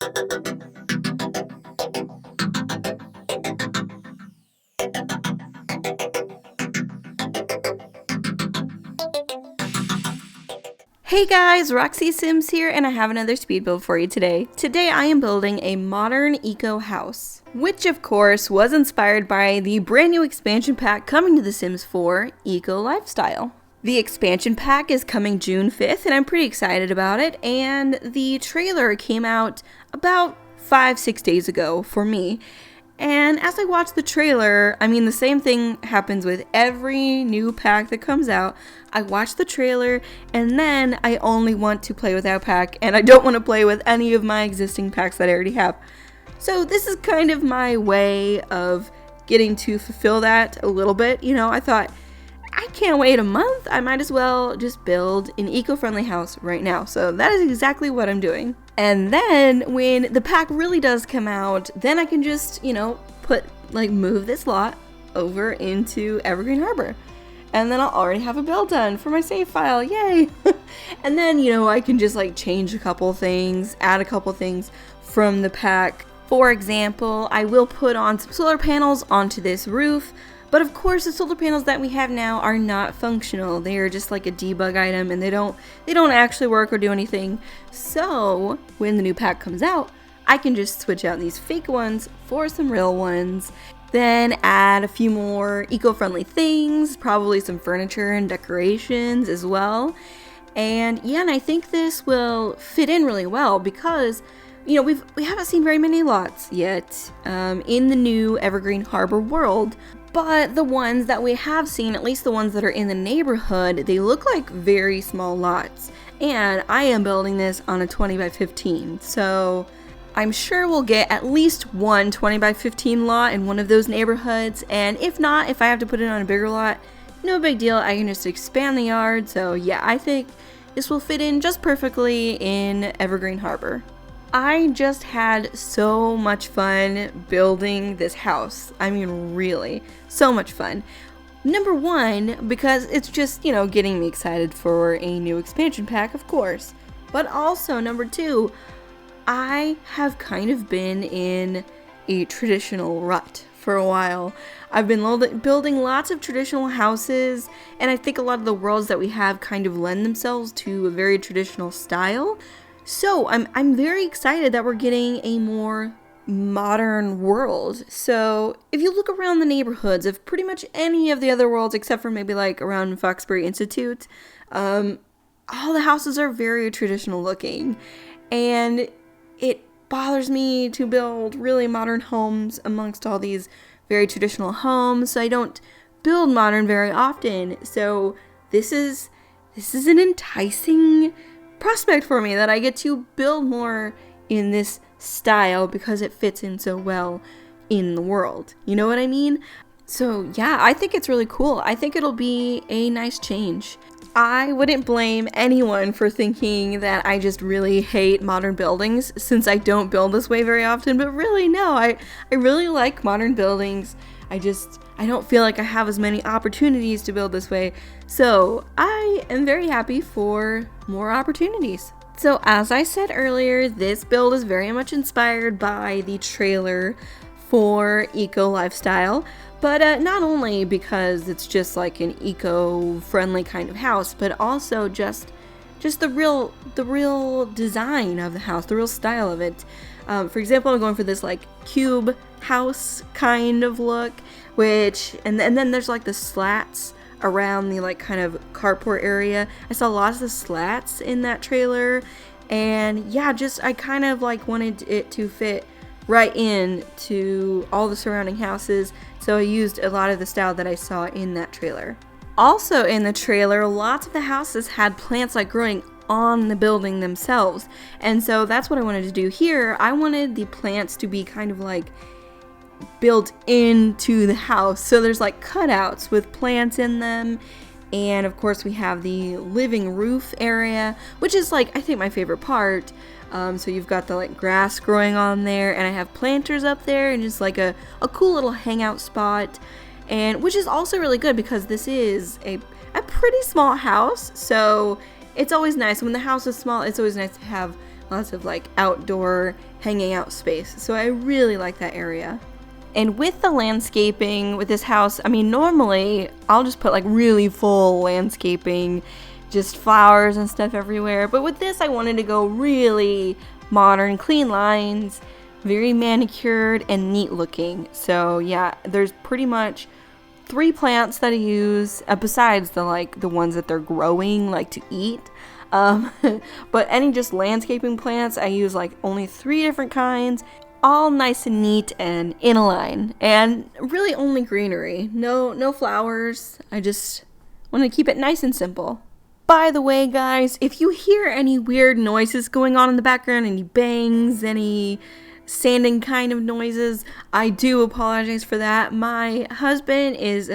Hey guys, Roxy Sims here, and I have another speed build for you today. Today I am building a modern eco house, which of course was inspired by the brand new expansion pack coming to The Sims 4, Eco Lifestyle. The expansion pack is coming June 5th, and I'm pretty excited about it, and the trailer came out about 5-6 days ago for me. And as I watch the trailer, I mean, the same thing happens with every new pack that comes out. I watch the trailer, and then I only want to play with that pack, and I don't want to play with any of my existing packs that I already have. So this is kind of my way of getting to fulfill that a little bit. You know, I thought, I can't wait a month. I might as well just build an eco-friendly house right now. So that is exactly what I'm doing. And then when the pack really does come out, then I can just, you know, move this lot over into Evergreen Harbor. And then I'll already have a build done for my save file. Yay! And then, you know, I can just change a couple things, add a couple things from the pack. For example, I will put on some solar panels onto this roof. But of course, the solar panels that we have now are not functional. They are just like a debug item, and they don't actually work or do anything. So when the new pack comes out, I can just switch out these fake ones for some real ones. Then add a few more eco-friendly things, probably some furniture and decorations as well. And yeah, and I think this will fit in really well because, you know, we haven't seen very many lots yet in the new Evergreen Harbor world. But the ones that we have seen, at least the ones that are in the neighborhood, they look like very small lots. And I am building this on a 20 by 15. So I'm sure we'll get at least one 20 by 15 lot in one of those neighborhoods. And if not, if I have to put it on a bigger lot, no big deal. I can just expand the yard. So yeah, I think this will fit in just perfectly in Evergreen Harbor. I just had so much fun building this house. I mean, really, so much fun. Number one, because it's just, you know, getting me excited for a new expansion pack, of course. But also, number two, I have kind of been in a traditional rut for a while. I've been building lots of traditional houses, and I think a lot of the worlds that we have kind of lend themselves to a very traditional style. So I'm very excited that we're getting a more modern world. So if you look around the neighborhoods of pretty much any of the other worlds, except for maybe like around Foxbury Institute, all the houses are very traditional looking. And it bothers me to build really modern homes amongst all these very traditional homes. So I don't build modern very often. So this is an enticing prospect for me that I get to build more in this style because it fits in so well in the world. You know what I mean? So yeah, I think it's really cool. I think it'll be a nice change. I wouldn't blame anyone for thinking that I just really hate modern buildings since I don't build this way very often, but really no, I really like modern buildings. I don't feel like I have as many opportunities to build this way. So I am very happy for more opportunities. So as I said earlier, this build is very much inspired by the trailer for Eco Lifestyle. But not only because it's just like an eco-friendly kind of house, but also just the real design of the house, the real style of it. For example, I'm going for this like cube house kind of look, and then there's like the slats around the like kind of carport area. I saw lots of slats in that trailer, and yeah, I kind of like wanted it to fit right in to all the surrounding houses, so I used a lot of the style that I saw in that trailer. Also in the trailer, lots of the houses had plants like growing on the building themselves, and so that's what I wanted to do here. I wanted the plants to be kind of like built into the house, so there's like cutouts with plants in them. And of course we have the living roof area, which is like I think my favorite part. So you've got the like grass growing on there, and I have planters up there, and just like a cool little hangout spot, and which is also really good because this is a pretty small house. So it's always nice when the house is small. It's always nice to have lots of like outdoor hanging out space. So I really like that area. And with the landscaping with this house, I mean, normally I'll just put like really full landscaping, just flowers and stuff everywhere. But with this, I wanted to go really modern, clean lines, very manicured and neat looking. So yeah, there's pretty much 3 plants that I use, besides the ones that they're growing like to eat. But any just landscaping plants, I use like only 3 different kinds, all nice and neat and in a line, and really only greenery, no flowers. I just want to keep it nice and simple. By the way, guys, if you hear any weird noises going on in the background, any bangs, any sanding kind of noises, I do apologize for that. My husband is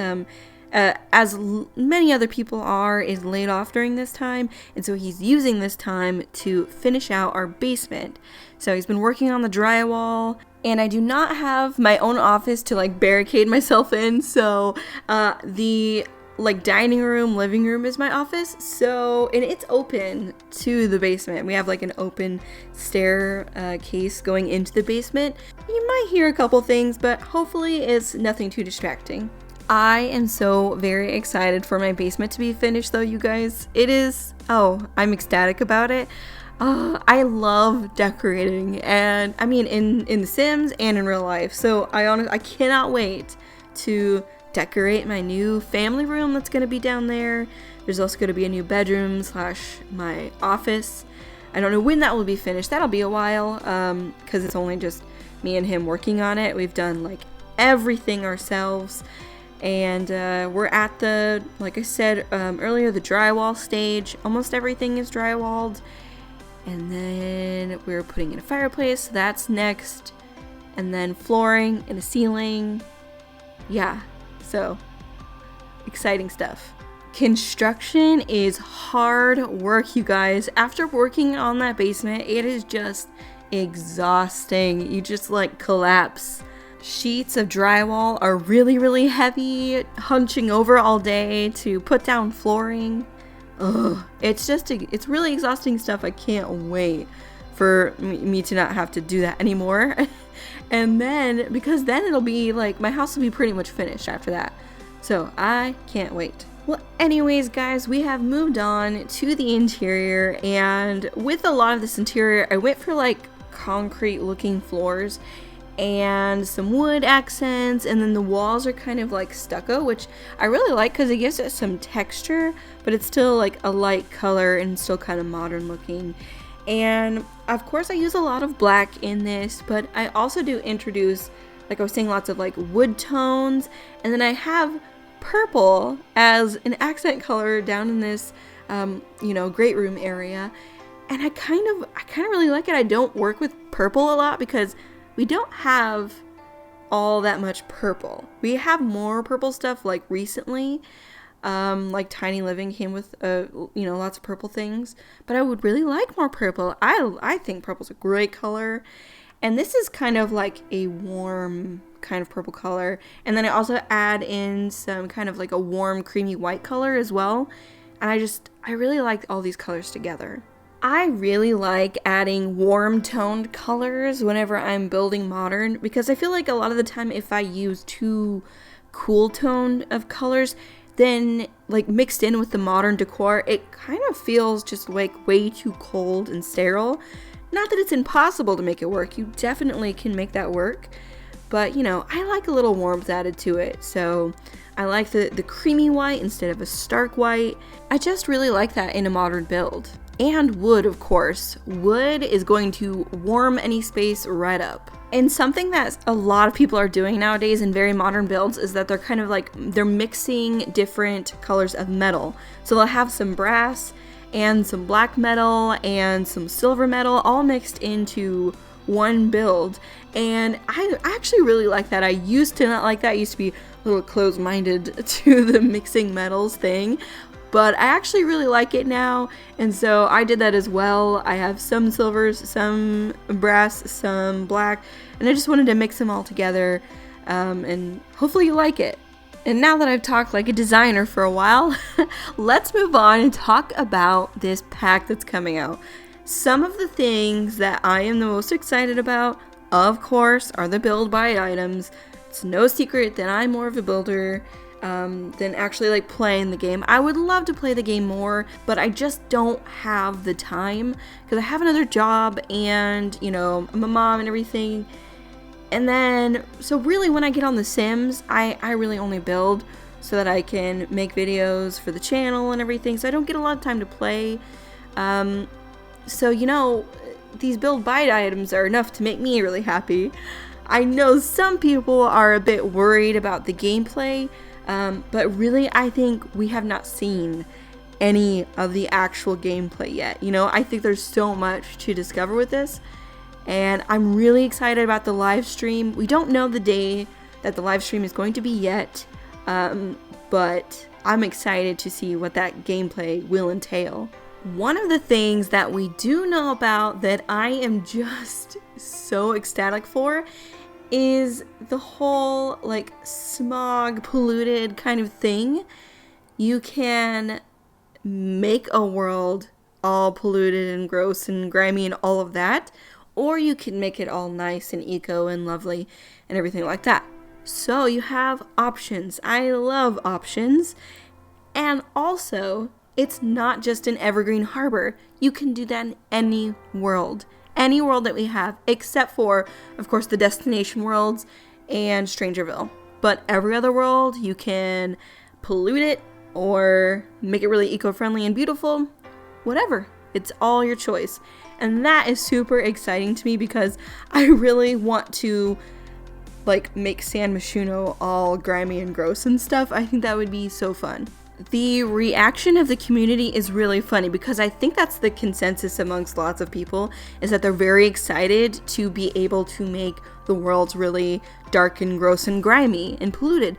many other people are, is laid off during this time, and so he's using this time to finish out our basement. So he's been working on the drywall, and I do not have my own office to like barricade myself in, so the like dining room, living room is my office, so, and it's open to the basement. We have like an open staircase going into the basement. You might hear a couple things, but hopefully it's nothing too distracting. I am so very excited for my basement to be finished though, you guys. It is, I'm ecstatic about it. I love decorating, and I mean in The Sims and in real life. So I cannot wait to decorate my new family room that's going to be down there. There's also going to be a new bedroom / my office. I don't know when that will be finished. That'll be a while, because it's only just me and him working on it. We've done like everything ourselves. And we're at the, like I said earlier, the drywall stage. Almost everything is drywalled. And then we're putting in a fireplace, so that's next. And then flooring and a ceiling. Yeah, so exciting stuff. Construction is hard work, you guys. After working on that basement, it is just exhausting. You just like collapse. Sheets of drywall are really, really heavy, hunching over all day to put down flooring. Ugh, it's really exhausting stuff. I can't wait for me to not have to do that anymore. And then, because then it'll be like, my house will be pretty much finished after that. So I can't wait. Well, anyways, guys, we have moved on to the interior, and with a lot of this interior, I went for like concrete looking floors and some wood accents, and then the walls are kind of like stucco, which I really like because it gives it some texture, but it's still like a light color and still kind of modern looking. And of course I use a lot of black in this, but I also do introduce, like I was saying, lots of like wood tones, and then I have purple as an accent color down in this great room area. And I kind of really like it. I don't work with purple a lot because we don't have all that much purple. We have more purple stuff like recently. Like Tiny Living came with lots of purple things, but I would really like more purple. I think purple's a great color, and this is kind of like a warm kind of purple color. And then I also add in some kind of like a warm creamy white color as well, and I really like all these colors together. I really like adding warm toned colors whenever I'm building modern, because I feel like a lot of the time if I use too cool tone of colors, then like mixed in with the modern decor, it kind of feels just like way too cold and sterile. Not that it's impossible to make it work, you definitely can make that work, but I like a little warmth added to it. So I like the creamy white instead of a stark white. I just really like that in a modern build. And wood, of course. Wood is going to warm any space right up. And something that a lot of people are doing nowadays in very modern builds is that they're kind of like, they're mixing different colors of metal. So they'll have some brass and some black metal and some silver metal all mixed into one build. And I actually really like that. I used to not like that. I used to be a little closed-minded to the mixing metals thing. But I actually really like it now, and so I did that as well. I have some silvers, some brass, some black, and I just wanted to mix them all together, and hopefully you like it. And now that I've talked like a designer for a while, let's move on and talk about this pack that's coming out. Some of the things that I am the most excited about, of course, are the build buy items. It's no secret that I'm more of a builder than actually like playing the game. I would love to play the game more, but I just don't have the time because I have another job and, you know, I'm a mom and everything. And then, so really when I get on The Sims, I really only build so that I can make videos for the channel and everything. So I don't get a lot of time to play. So, you know, these build buy items are enough to make me really happy. I know some people are a bit worried about the gameplay, but really I think we have not seen any of the actual gameplay yet. You know, I think there's so much to discover with this, and I'm really excited about the live stream. We don't know the day that the live stream is going to be yet, but I'm excited to see what that gameplay will entail. One of the things that we do know about that I am just so ecstatic for is the whole like smog polluted kind of thing. You can make a world all polluted and gross and grimy and all of that, or you can make it all nice and eco and lovely and everything like that. So you have options. I love options. And also, it's not just an evergreen harbor. You can do that in any world that we have, except for, of course, the destination worlds and Strangerville. But every other world, you can pollute it or make it really eco-friendly and beautiful, whatever. It's all your choice. And that is super exciting to me because I really want to like make San Myshuno all grimy and gross and stuff. I think that would be so fun. The reaction of the community is really funny because I think that's the consensus amongst lots of people, is that they're very excited to be able to make the worlds really dark and gross and grimy and polluted.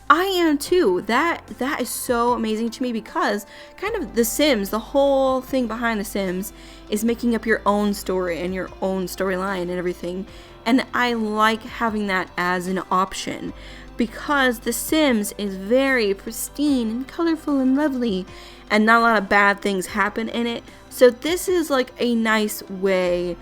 I am too. That is so amazing to me because kind of The Sims, the whole thing behind The Sims is making up your own story and your own storyline and everything. And I like having that as an option, because The Sims is very pristine and colorful and lovely, and not a lot of bad things happen in it. So this is like a nice way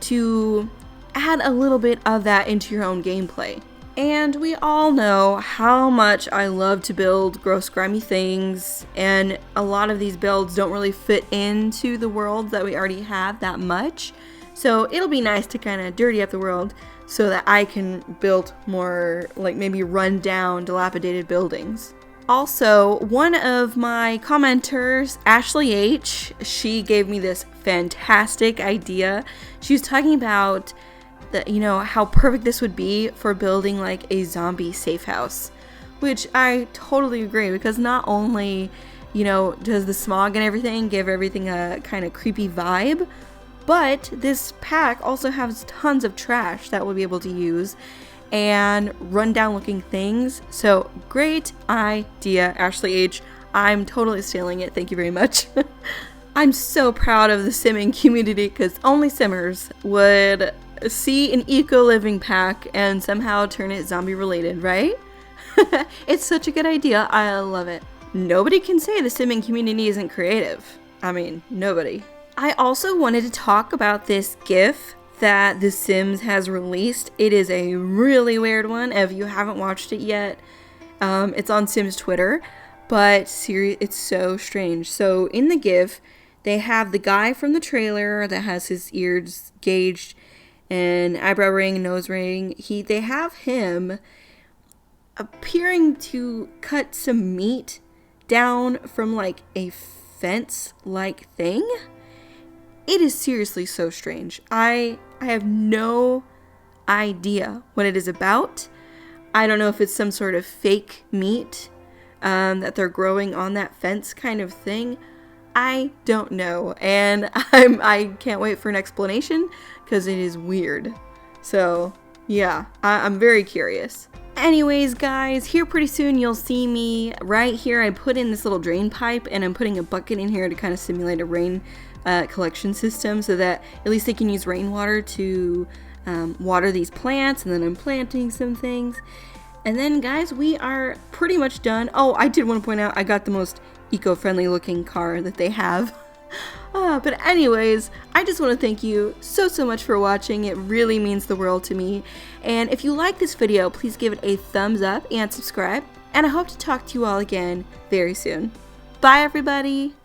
to add a little bit of that into your own gameplay. And we all know how much I love to build gross, grimy things, and a lot of these builds don't really fit into the world that we already have that much. So it'll be nice to kind of dirty up the world so that I can build more, like maybe run down, dilapidated buildings. Also, one of my commenters, Ashley H., she gave me this fantastic idea. She was talking about how perfect this would be for building like a zombie safe house, which I totally agree, because not only, does the smog and everything give everything a kind of creepy vibe, but this pack also has tons of trash that we'll be able to use and rundown looking things. So great idea, Ashley H. I'm totally stealing it. Thank you very much. I'm so proud of the simming community, because only simmers would see an eco-living pack and somehow turn it zombie related, right? It's such a good idea. I love it. Nobody can say the simming community isn't creative. I mean, nobody. I also wanted to talk about this GIF that The Sims has released. It is a really weird one. If you haven't watched it yet, it's on Sims Twitter, but it's so strange. So in the GIF, they have the guy from the trailer that has his ears gauged and eyebrow ring, nose ring. They have him appearing to cut some meat down from like a fence-like thing. It is seriously so strange. I have no idea what it is about. I don't know if it's some sort of fake meat that they're growing on that fence kind of thing. I don't know, and I can't wait for an explanation, because it is weird. So yeah, I'm very curious. Anyways, guys, here pretty soon you'll see me right here. I put in this little drain pipe, and I'm putting a bucket in here to kind of simulate a rain collection system, so that at least they can use rainwater to water these plants. And then I'm planting some things. And then, guys, we are pretty much done. Oh, I did want to point out, I got the most eco-friendly looking car that they have. But anyways, I just want to thank you so much for watching. It really means the world to me. And if you like this video, please give it a thumbs up and subscribe. And I hope to talk to you all again very soon. Bye, everybody.